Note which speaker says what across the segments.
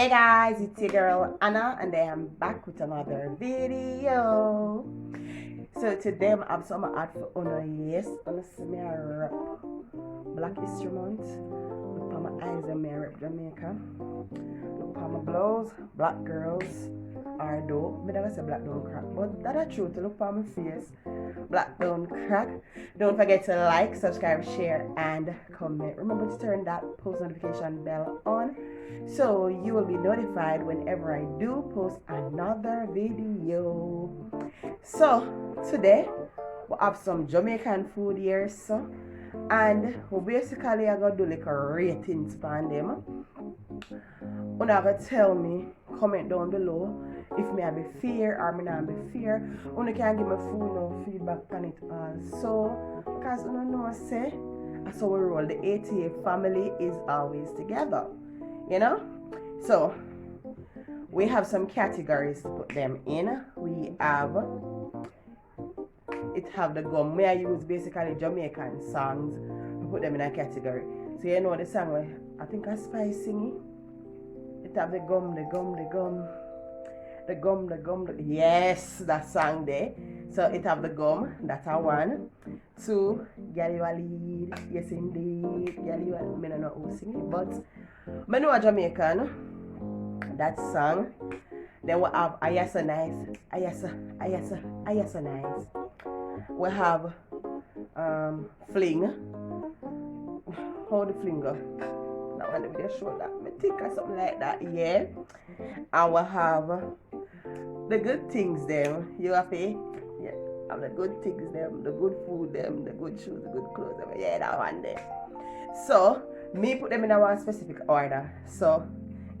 Speaker 1: Hey guys, it's your girl Anna and I am back with another video. So today I have some art for honor. Yes, I'm see me a rap Black History Month. Look for my eyes and me a rap Jamaica. Look for my blows, black girls are dope. Me never say black don't crack, but that's the truth. Look for my face, black don't crack. Don't forget to like, subscribe, share, and comment. Remember to turn that post notification bell on so you will be notified whenever I do post another video. So today we have some Jamaican food here, so and we basically are gonna do like a ratings on them. Una gonna tell me, comment down below if me have a fear or me not be fear. Una can give me full no feedback on it also, because una know say that's how we roll. The ATA family is always together, you know. So we have some categories to put them in. We have the gum where I use basically Jamaican songs to put them in a category. So you know the song where I think I Spy singing. It have the gum. Yes, that song there. So it have the gum, that's a one. Two, Girl You A Lead. Yes indeed. Girl You A Lead. I don't know who sing it, but I know a Jamaican. That song. Then we have Ayasa Nice. Ayasa Nice. We have Fling. How the fling go? That one they show that. I think or something like that, yeah. And we have the good things them. You have to, yeah, have the good things them, the good food them, the good shoes, the good clothes them. Yeah, that one there. So me put them in a one specific order. So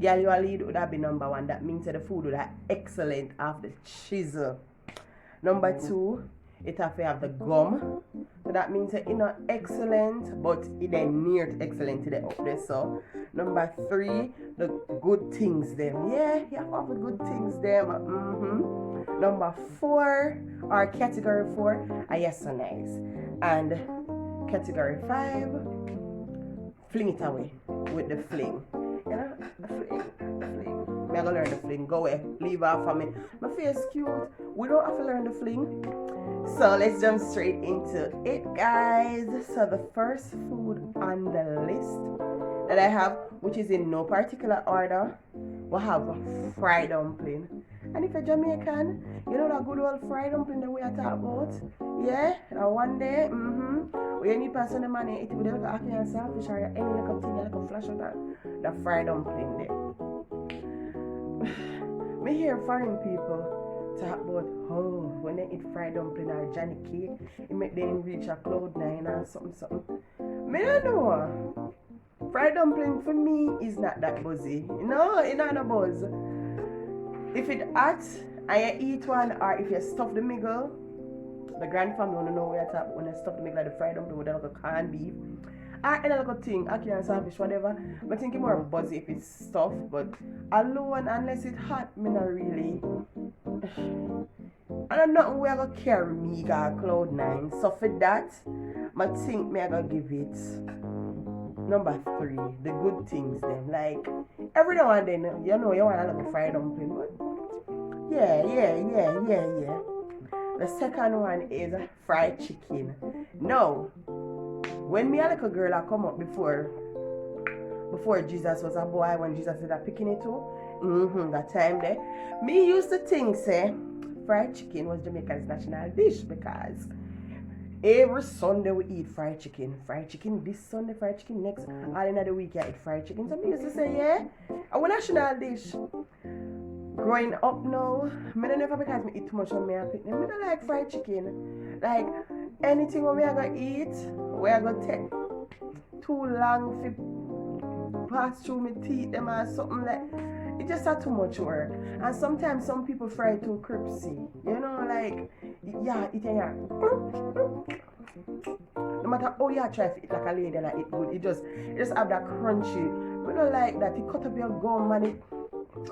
Speaker 1: Girl You A Lead would have been number one. That means that the food would have excellent off the chisel. Number two, it have to have the gum. So that means that it's not excellent, but it ain't near to excellent today up there. So number three, the good things them. Yeah, you have the good things them. Number four, or category four, yes so nice. And category five, fling it away with the fling. You know, the fling. I'm gonna learn the fling. Go away, leave off for me. My face cute. We don't have to learn the fling. So let's jump straight into it, guys. So the first food on the list that I have, which is in no particular order, we have fried dumpling. And if you're Jamaican, you know that good old fried dumpling that we are talking about. Yeah, and one day, we need person the money eat with a little ackee and saltfish or any little thing, like a flash of that, the fried dumpling there. Me hear foreign people talk about when they eat fried dumpling or Johnny cake, it make them reach a cloud nine or something. Me don't know. Fried dumpling for me is not that buzzy. No, it's not a buzz. If it hot and you eat one, or if you stuff the middle, the grandfamily wanna know where I talk when you stuff the middle like the fried dumpling with like a canned beef. Or any little thing, ackee and saltfish, whatever. I think it's more buzzy if it's stuffed, but alone, unless it's hot, me not really. I don't know where I gonna carry me got cloud nine. So for that, I think me I gonna give it number three, the good things then. Like every now and then, you know you want a little fried dumpling, but yeah. The second one is fried chicken. No. When me a little girl I come up before Jesus was a boy, when Jesus said that picking it too, that time there, me used to think say fried chicken was Jamaica's national dish because every Sunday we eat fried chicken. Fried chicken this Sunday, fried chicken next, all in the week I eat fried chicken. So me used to say, yeah, our national dish. Growing up now, I don't never because me eat too much of me and pick them. I don't like fried chicken. Like anything when we are gonna eat, we are gonna take too long to pass through my teeth them or something like it just had too much work. And sometimes some people fry it too crispy. You know, like yeah, it no matter how you try to eat like a lady and eat good, it just have that crunchy. We don't like that. You cut up your gum and it me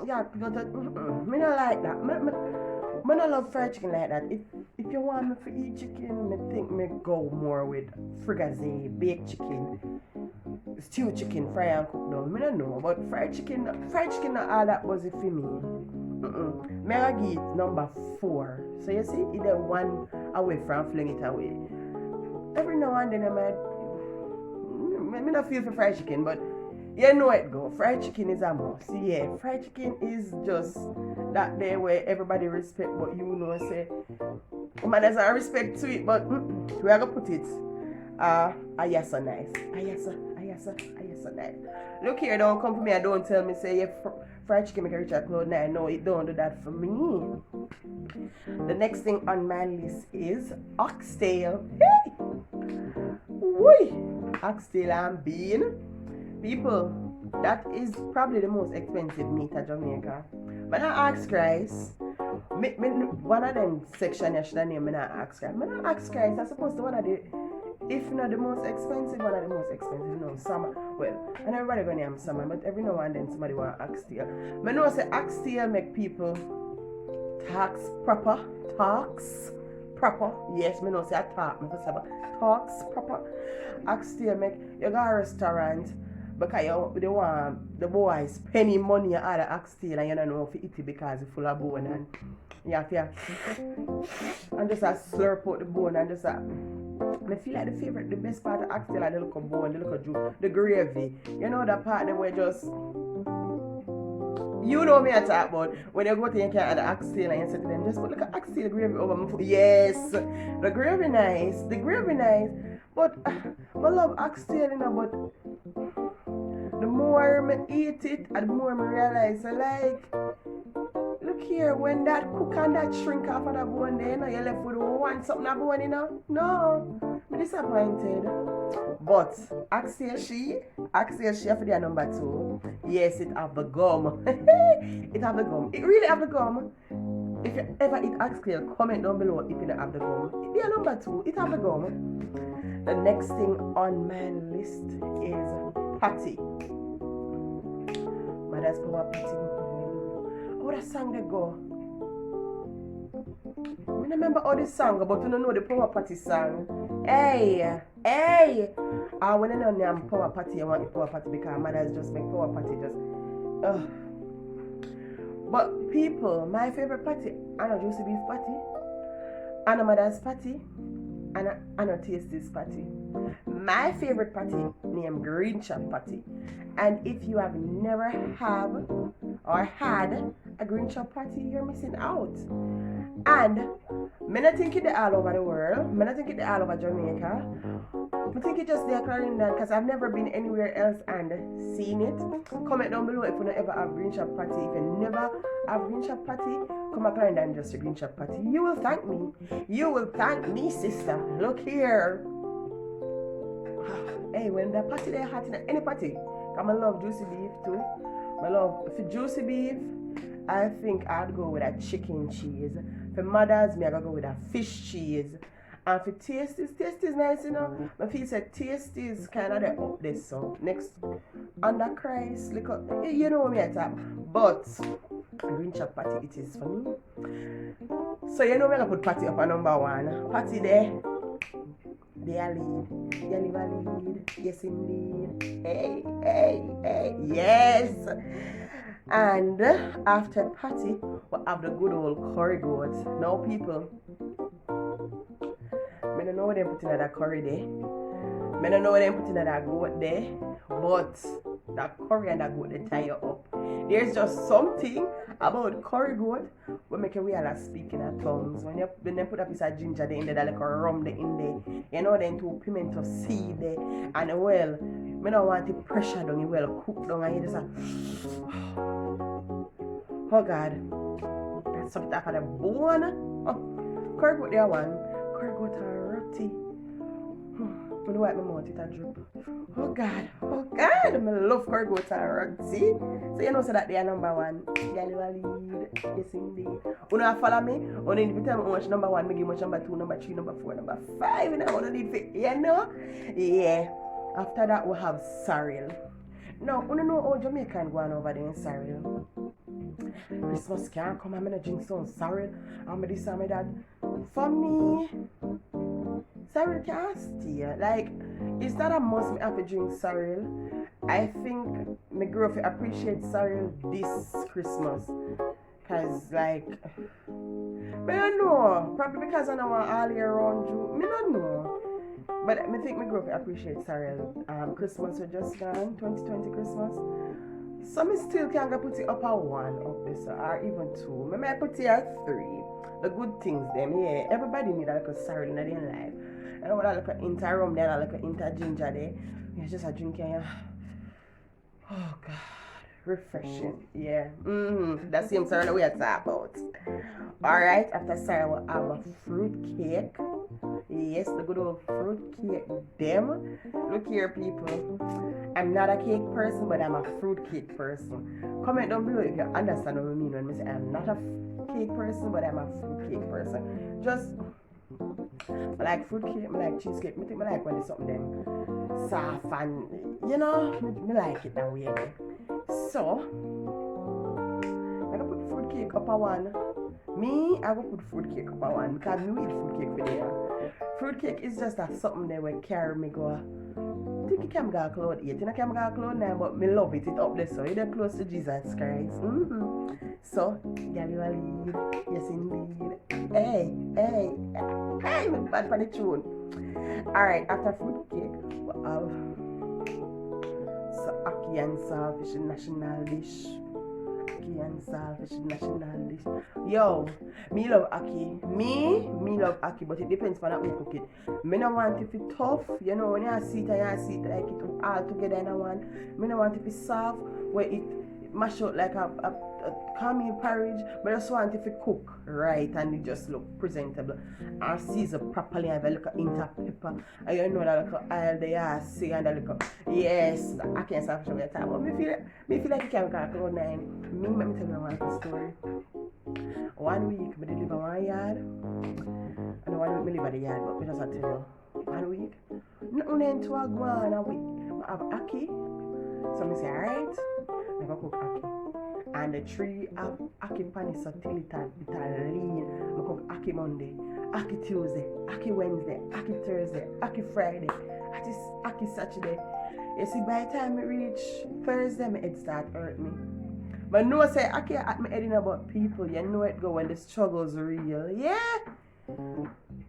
Speaker 1: don't like that. Me don't love fried chicken like that. If you want me to eat chicken, me think me go more with fricassee, baked chicken. stew chicken, fry and cook down. I don't know, but fried chicken not all that buzzy for me. Me I give it number 4. So you see, either one away from fling it away. Every now and then I not feel for fried chicken, but you know it go. Fried chicken is a must. Yeah, fried chicken is just that day where everybody respect, but you know say, man, there's a respect to it, but we are gonna put it. Yes, so nice. Yes, so nice. Look here, don't come for me and don't tell me say fried chicken make a reach at cloud 9. No, it don't do that for me. The next thing on my list is oxtail. Hey! Woo! Oxtail and bean. People, that is probably the most expensive meat at Jamaica. When I ask Christ, one of them section I should name, I ask Christ. When I ask Christ, I suppose the one of the, if not the most expensive, one of the most expensive, no, summer. Well, and everybody gonna name summer, but every now and then somebody want oxtail. But no, say oxtail make people tax proper. Yes, me know say I talk, me say talks proper. Oxtail make you go to a restaurant because they want the boys spending money on the oxtail and you don't know if you eat it because it's full of bone and you have to and just slurp out the bone and just I feel like the best part of oxtail is the little bone, the little juice, the gravy. You know that part that where just you know me I talk about when you go to your car and the oxtail and you say to them, just put like an oxtail gravy over my food. Yes, the gravy nice, but I love oxtail, you know, but the more I eat it and the more I realize, like, look here, when that cook and that shrink off of that bone there, you know, you're left with one something that bone, you know? No, I'm disappointed. But oxtail she for their number 2. Yes, it have the gum. It have the gum. It really have the gum. If you ever eat oxtail, comment down below if you don't have the gum. Their number 2, it have the gum. The next thing on my list is patty. Mother's power patty. Oh, that song they go. I remember all this song, but you don't know the power patty song. Hey. When I know I'm power patty, I want the power patty because mothers just make power patty just. But people, my favorite patty, I know juicy beef patty, I know mother's patty, and I know tasty's patty. My favorite patty named green chop patty. And if you have never have or had a green chop patty, you're missing out. And I don't think it's all over the world. I don't think it's all over Jamaica. I think it's just there Clarendon because I've never been anywhere else and seen it. Comment down below if you don't ever have green chop patty. If you never have green chop patty, come back Clarendon and just a green chop patty. You will thank me. You will thank me, sister. Look here. Hey, when the patty they hot in any patty, I love juicy beef too. I love for juicy beef. I think I'd go with a chicken cheese. For mothers, I gotta go with a fish cheese. And for taste is nice, you know. My feel said taste is kind of the up this so next under Christ, look up, you know me at that. But green chop patty it is for me. So you know we're gonna put patty up at number 1. Patty there. They are lead. They live a lead. Yes indeed. Hey. Yes. And after patty, we have the good old curry goat. Now people, I don't know what they're putting in that curry there. I don't know what they're putting in that goat there. But that curry and that goat they tie you up. There's just something about curry goat will make you realize speaking in tongues. When they put a piece of ginger there in there, that like a rum there in there. You know, then two pimento seed there. And well, I don't want to pressure down, you well cook down and you just oh God. That's something off of the bone. Oh, curry goat there one. Curry goat and roti. I know what my mouth it a drip. Oh God, I love curry goat and roti. So you know so that they are number 1. Galley lead. Yes indeed. You know follow me? You need to tell me how much number 1, make much number 2, number 3, number 4, number 5. You know what I need for you know? Yeah. After that we have sorrel. Now, you know how Jamaican go on over there in sorrel. Christmas can't come, I'm gonna drink some sorrel. I'm this and that. For me, sorrel can't stay. Like, it's not a must me have to drink sorrel. I think me grow to appreciate sorrel this Christmas. Cause like, me don't know. Probably because I know all year round Jew. Me don't know. But I think me grow to appreciate sorrel. Christmas we just gone, 2020 Christmas. So me still can go put it up at 1 up there, so, or even 2. Me might put it at 3. The good things them, yeah. Everybody need a little sorrel in their life. I know what a little inter rum there, a little inter ginger there. You just a drink and oh God, refreshing. Yeah. That's the same sorrel we are talking about. Alright, after sorrel we'll have a fruit cake. Yes, the good old fruit cake. Them. Look here, people. I'm not a cake person, but I'm a fruit cake person. Comment down below if you understand what I mean when I say I'm not a cake person, but I'm a fruit cake person. Just I like fruit cake, I like cheesecake. I think I like when it's something them soft and you know, I like it that way. So I can put fruit cake up a 1. Me, I will put fruit cake up a 1 because me eat fruit cake for there. Fruit cake is just a something that will carry me go. I think it can go cloud 8. I can go cloud 9, but me love it. It up there so it's close to Jesus Christ. So, girl, you are lead. Yes, indeed. Hey, I'm bad for the tune. Alright, after fruit cake, we'll have so ackee and saltfish national dish. Ackee and saltfish national dish. Yo, me love ackee. Me love ackee, but it depends on how we cook it. Me no want it to be tough, you know, when you see it like it all together in one. Me no want it to be soft, where it mash out like a cornmeal porridge, but I just want it to cook right and it just look presentable. And season properly and have a little inter pepper. And you know that little oil they are see and a little yes, I can't stop showing you time. But me feel like you can't go cloud 9. Let me tell you one story. 1 week I deliver one yard. And 1 week I live at the yard, but I just tell you. 1 week. Nothing into a go on a week. I have ackee. So I say, alright, I go cook ackee. And the 3 have ackee pan is till it lean. I cook ackee Monday, ackee Tuesday, ackee Wednesday, ackee Thursday, ackee Friday, ackee Saturday. You see, by the time I reach Thursday, my head start hurt me. But no say ackee at my head in about people. You know it go when the struggle's real. Yeah.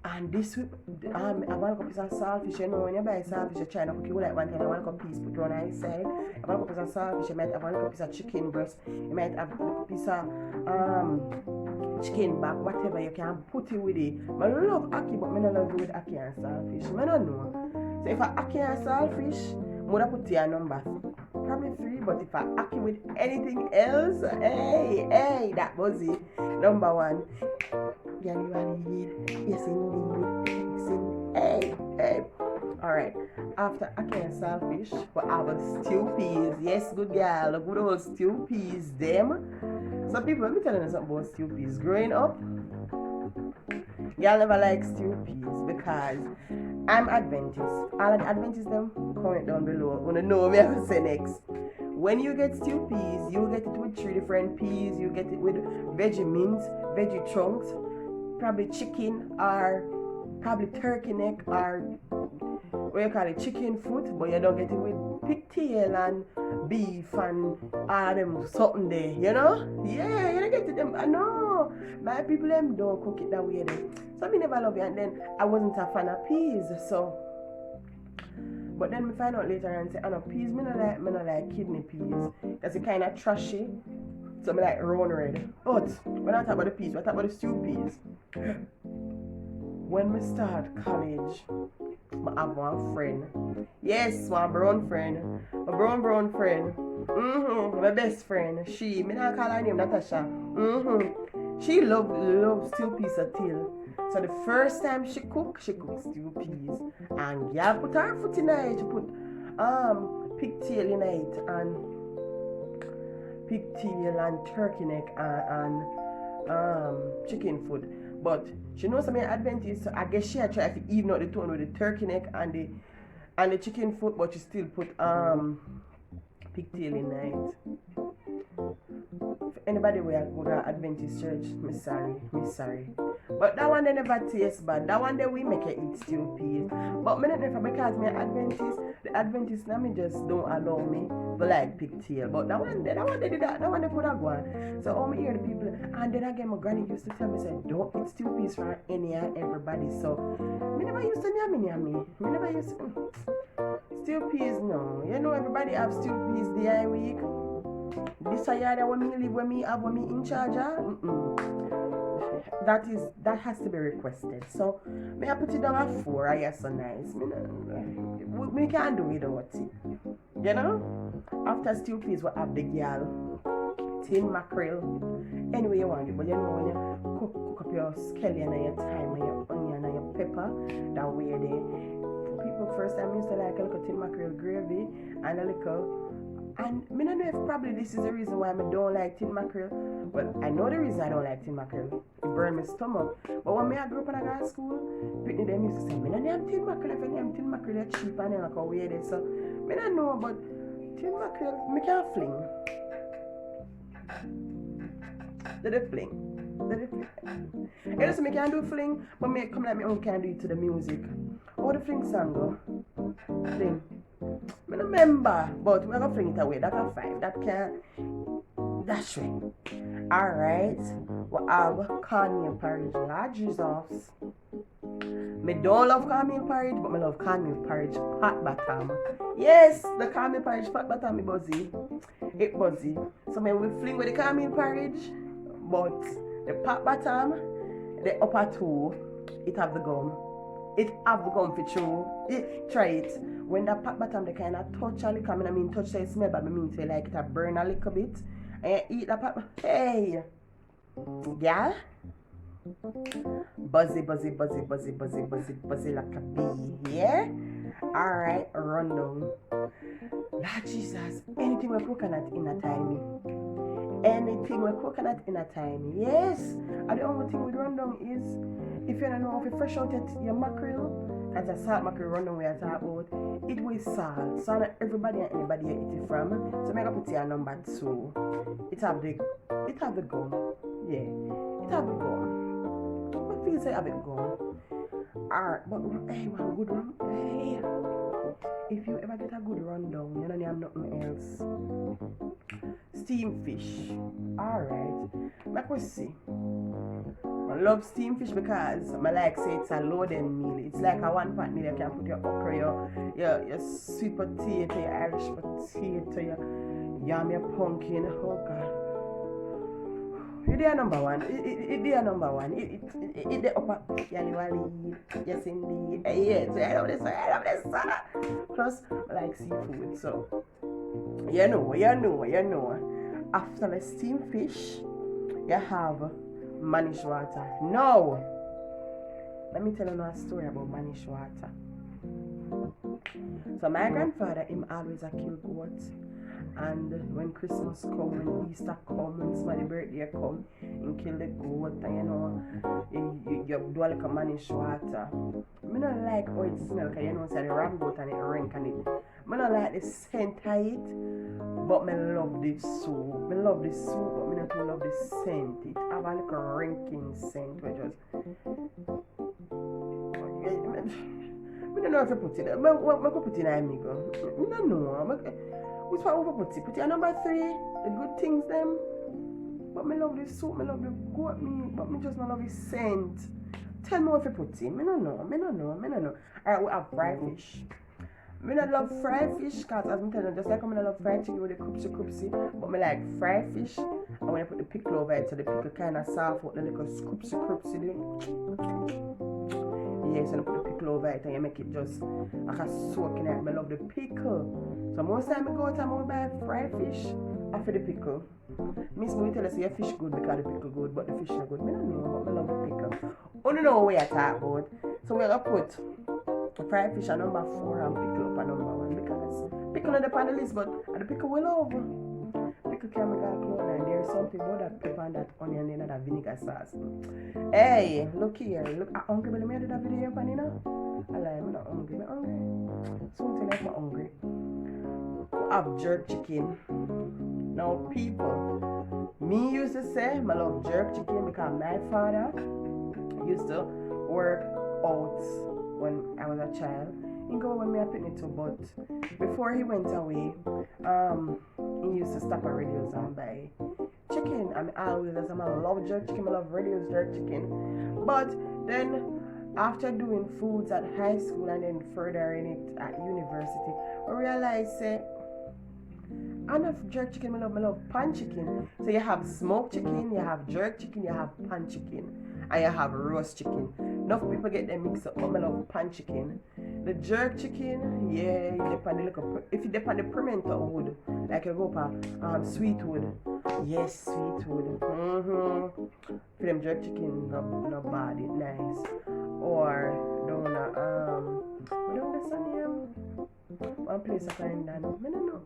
Speaker 1: And this week, I want to piece of saltfish. You know, when you buy saltfish, you try to cook it like 1 time. I want to piece put it on the side. I want to piece of saltfish. You might have a piece of chicken breast. You might have a piece of chicken back, whatever. You can put it with it. I love ackee, but I don't love it with ackee and saltfish. I don't know. So if I ackee and saltfish, I would put your number. Probably 3, but if I ackee with anything else, hey, that was it. Number 1. Yeah, you are lead. Yes, indeed. Hey. Alright. After ackee and saltfish, we have a stew peas. Yes, good girl. The good old stew peas. Them. Some people, let me tell you something about stew peas. Growing up, y'all never like stew peas because I'm Adventist. All of the Adventists them comment down below. Wanna know me I will say next. When you get stew peas, you get it with 3 different peas. You get it with veggie mince, veggie chunks, probably chicken or probably turkey neck or what you call it, chicken foot, but you don't get it with pigtail and beef and all them something there, you know? Yeah, you don't get it them. I know. My people them don't cook it that way then. So I never love it, and then I wasn't a fan of peas, so but then we find out later and say, I know peas, me not like kidney peas. Because it's kind of trashy. So I like round red. But when I talk about the peas, we talk about the stew peas. When we start college, I have one friend. Yes, one brown friend. A brown friend. My best friend. Me not call her name Natasha. She loves stew peas a till. So the first time she cooked stew peas. And yeah, put her foot in it. She put pigtail in it and turkey neck and chicken foot. But she knows some Adventist, so I guess she had tried to even out the tone with the turkey neck and the chicken foot, but she still put pigtail in it. anybody where go to Adventist church, me sorry. But that one they never taste bad. That one they we make it eat stew peas. But me not never because me Adventist. The Adventist now me just don't allow me to like pigtail. But that one they did that. That one they put that one. So me hear the people, and then again my granny used to tell me say don't eat stew peas for any and everybody. So me never used to me. Me never used to stew peas no. You know everybody have stew peas the week. This a yard when me live, when me in charge that has to be requested. So me I put it down at 4. I guess so nice. Me can't do without it. You know? After stew peas we have the girl tin mackerel. Anyway you want it, but you know when you cook up your scallion and your thyme and your onion and your pepper, that way they people first time used to like a little tin mackerel gravy and a little. And I don't know if probably this is the reason why I don't like tin mackerel. Well, I know the reason I don't like tin mackerel. It burns my stomach. But when I grew up and I got to school, people them used to say, I don't have tin mackerel. If I have tin mackerel, they're cheap and they're like, oh, yeah, so I don't know, but tin mackerel, I can't fling. Did it fling? You know, so I can't do fling, but I come like my own can do it to the music. Oh, the fling song go. Fling. I don't remember, but we're gonna fling it away. That's a 5. That can. That's right. Alright. We have cornmeal porridge. Lord Jesus. Me don't love cornmeal porridge, but I love cornmeal porridge pot bottom. Yes, the cornmeal porridge pot bottom me buzzy. It buzzy. So me we fling with the cornmeal porridge, but the pot bottom, the upper 2, it have the gum. It have the gum for true. Try it. When that pot bottom they kind of touch a little, I mean touch say smell, but I mean say like it burn a little bit. And you eat that pot. Hey, yeah. Buzzy like a bee. Yeah. All right, rundown. Lord Jesus, anything with coconut in a time. Anything with coconut in a time. Yes. And the only thing with rundown is if you don't know if you fresh out your mackerel. As a salt mackerel rundown we are talking about, it with salt. So not everybody and anybody you eat it from. So I'm gonna put here number 2. It have the gum. Yeah. It have the gum. What feels like have it gum? Alright, but hey, one good one. Hey. If you ever get a good rundown, you don't have nothing else. Steamed fish. Alright. Like we see. I love steamed fish because I like say it's a loaded meal. It's like a one pot meal. You can put your okra, your sweet potato, your Irish potato, your yam, your pumpkin. Oh God. It's their number one. It's their number one. It's the upper yali. Yes indeed. Yes, I love this. Plus I like seafood. So you know. After the steamed fish, you have manish water. No! Let me tell you a story about manish water. So my grandfather, him always a kill goat. And when Christmas come, when Easter come, when somebody's birthday come, him kill the goat and you know, you do like a manish water. I don't like how it smells because you know, say the ram goat and it rank and it. I don't like the scent of it, but I love the soup. I love the soup, but I don't love the scent. It have a little ranking scent which just... I don't know if I put it. I could put it in amigo. I don't know. Which one we put it? Put it at number 3. The good things them. But I love the soup. I love the goat meat. But I just don't love the scent. Tell me what I put it. I don't know. Alright, we have fried fish. I don't love fried fish because as I'm telling you, just like I love fried chicken with the croupsy, but I like fried fish. And when I put the pickle over it, so the pickle kind of soft out the little croupsy. Yes, and I put the pickle over it and you make it just like a soak in it. I love the pickle. So most time I go out and I buy fried fish after the pickle. Miss me tell us your fish good because the pickle good, but the fish not good. I don't know, but I love the pickle. I don't know what I talk about. So we're going to put fried fish at number 4 and pickle up at number 1 because pickle not on the list, but the pickle will love. Pickle can make a clone and there's something about that pepper and that onion and that vinegar sauce. Hey, look here. Look, I'm hungry, but I made that video up and you know. I'm not hungry. I'm hungry. Something like I'm hungry. We have jerk chicken. Now people, Me used to say I love jerk chicken because my father used to work out when I was a child. He go when me a picnic too, but before he went away, he used to stop at radios and buy chicken. I mean, always as I love jerk chicken, I love radios jerk chicken. But then after doing foods at high school and then further in it at university, I realized enough jerk chicken, I love pan chicken. So you have smoked chicken, you have jerk chicken, you have pan chicken, and you have roast chicken. Enough people get them mixed up, but I love pan chicken. The jerk chicken, yeah, you depend the if you depend the pimento wood, like you go for sweet wood. Yes, sweet wood. For them jerk chicken, no bad, it's nice. Or down the sun one place I find that. I don't know.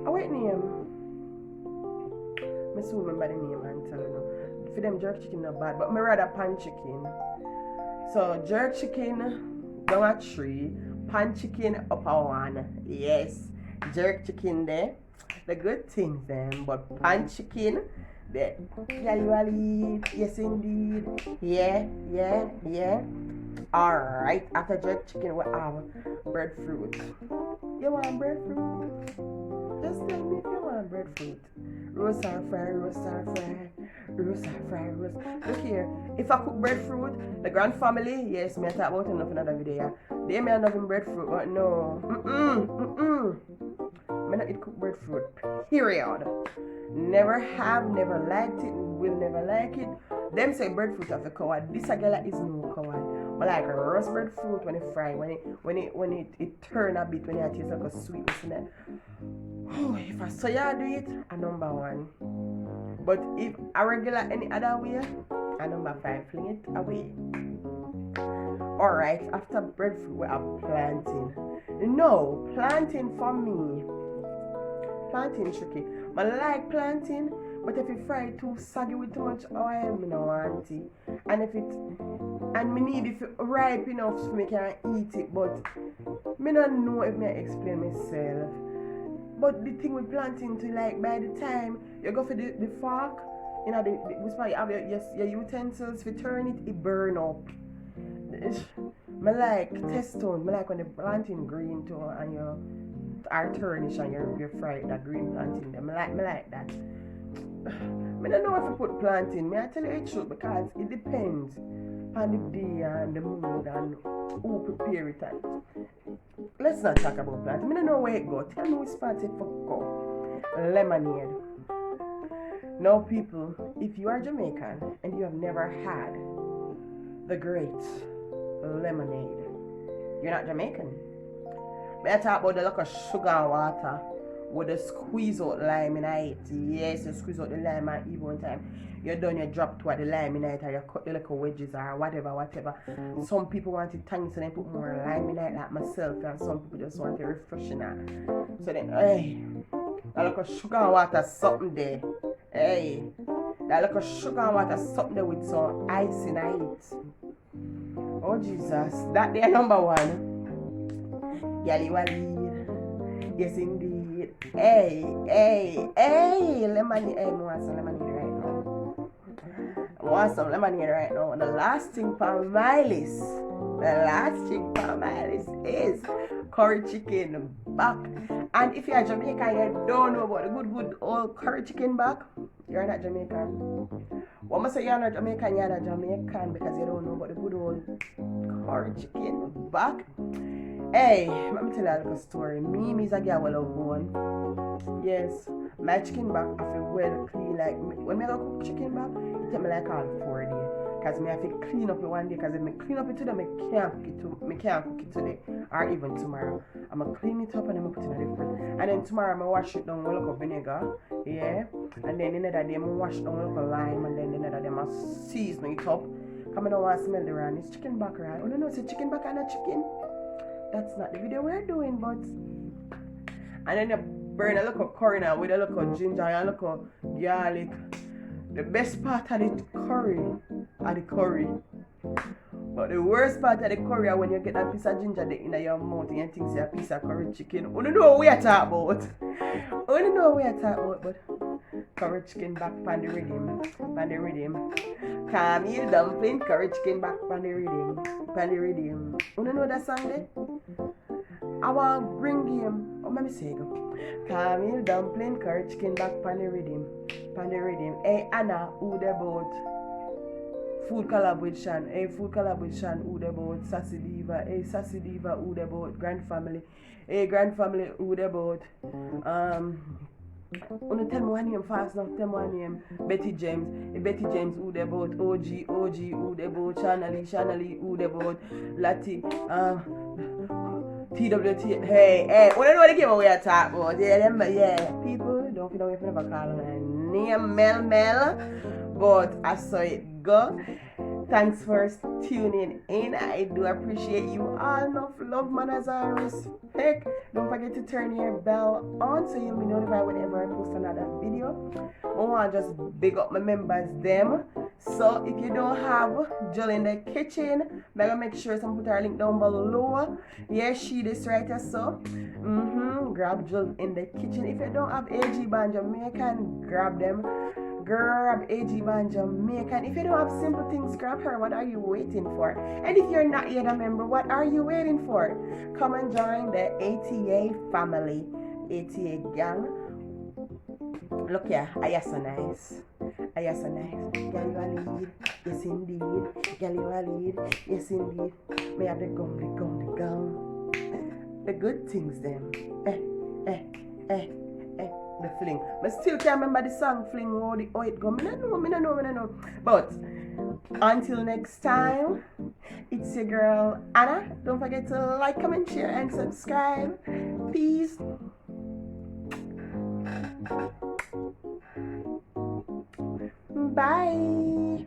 Speaker 1: I wait name. I soon remember the name and tell you. For them jerk chicken not bad, but I rather pan chicken. So jerk chicken down a 3, pan chicken up a 1. Yes, jerk chicken there. The good things then, but pan chicken there. Yes indeed. Yeah. Alright, after jerk chicken we have breadfruit. You want breadfruit? Just tell me if you want breadfruit. Roast or fry. Look here, if I cook breadfruit, the grand family, yes, me I talk about enough in another video. They may not have breadfruit, but no. Me not eat cooked breadfruit. Period. Never have, never liked it, will never like it. Them say breadfruit of a coward. This a girl is no coward. But like roast breadfruit when it fry, when it turn a bit, when it tastes like a sweetness in it. Oh, if I saw you do it, a number 1. But if a regular any other way, a number 5. Fling it away. Alright, after breadfruit we have plantain. No, plantain for me. Plantain tricky. I like plantain, but if you fry it too saggy with too much oil, I don't want it. And me need it ripe enough so I can eat it, but I don't know if I explain myself. But the thing with plantain to like by the time you go for the fork, you know, you have your utensils, if you turn it, it burn up. I like testone, I like when the plantain green too and you are turnish and you fry that green plantain there. I like that. I don't know if you put plantain. I tell you the truth because it depends on the day and the mood and who prepare it. Let's not talk about plantain. I don't know where it go. Tell me which spot it for go. Lemonade. Now people, if you are Jamaican and you have never had the great lemonade, you're not Jamaican. I talk about the look of sugar and water with the squeeze out lime in it. Yes, you squeeze out the lime and even one time you're done, you drop to the lime in it or you cut the little wedges or whatever. Some people want it tangy so they put more lime in it like myself, and some people just want it refreshing. So then, hey, that look of sugar and water something there. Hey, that look of sugar and water something there with some ice in it. Oh Jesus, that there number 1. Yali Walid. Yes indeed. Hey, lemonade. Hey, I want some lemonade right now. I want some lemonade right now. The last thing on my list, is curry chicken back. And if you're Jamaican, you don't know about the good old curry chicken back, you're not Jamaican. When I say you're not Jamaican, you're not Jamaican because you don't know about the good old curry chicken back. Hey, let me tell you a little story. Me is a girl who love bone. Yes, my chicken back I feel well clean. Like when I go cook chicken back, it take me like all 4 days. Because I have to clean up it one day. Because if I clean up it today, I can't cook it today or even tomorrow. I'm gonna clean it up and I'm gonna put it in the fridge. And then tomorrow I'm gonna wash it down with a little vinegar. Yeah. And then another day I'm gonna wash it down with a little lime. And then another day I'm gonna season it up. Because I don't want to smell the raw. It's chicken back, right? Oh no, it's a chicken back and a chicken. That's not the video we're doing, but and then you burn a little curry now with a little ginger and a little garlic. The best part of the curry. But the worst part of the curry is when you get that piece of ginger in your mouth and you think it's a piece of curry chicken. You don't know what we are talking about. But Courage chicken back pan the rhythm. Pan the rhythm. Camille dumpling, courage chicken back pan the rhythm. Pan the rhythm. You know that song there? I want bring game. Oh, let me say go. Camille dumpling, courage chicken back pan the rhythm. Pan the rhythm. Hey Anna, who the boat? Food collaboration. Hey, food collaboration. Who the boat? Sassy Diva. Hey, Sassy Diva. Who the boat? Grand family. Hey, grand family. Who the boat? Wanna tell me one name fast now? Tell me one name. Betty James. Hey, Betty James. Who the boat? OG. Who the boat? Shanali. Who the boat? Lati. TWT. Hey. Wanna know the game we are talking about? Yeah. People don't feel away from never call my name Mel. But I saw it go. Thanks for tuning in. I do appreciate you all. Enough love, man, as I respect. Don't forget to turn your bell on so you'll be notified whenever I post another video. I want to just big up my members them. So if you don't have Jill in the kitchen, make sure some put her link down below. Yeah, she this right here, so grab Jill in the kitchen. If you don't have AG Born Jamaican, grab them. Grab AG Born Jamaican. If you don't have Simple Things, grab her. What are you waiting for? And if you're not yet a member, what are you waiting for? Come and join the ATA family, ATA gang. Look here, I so nice. Girl, you a lead, yes indeed. Girl, you a lead, yes indeed. May have the gum. The good things them. The fling. But still can't remember the song fling how it go. Me no know. But until next time, it's your girl Anna. Don't forget to like, comment, share, and subscribe. Peace. Bye.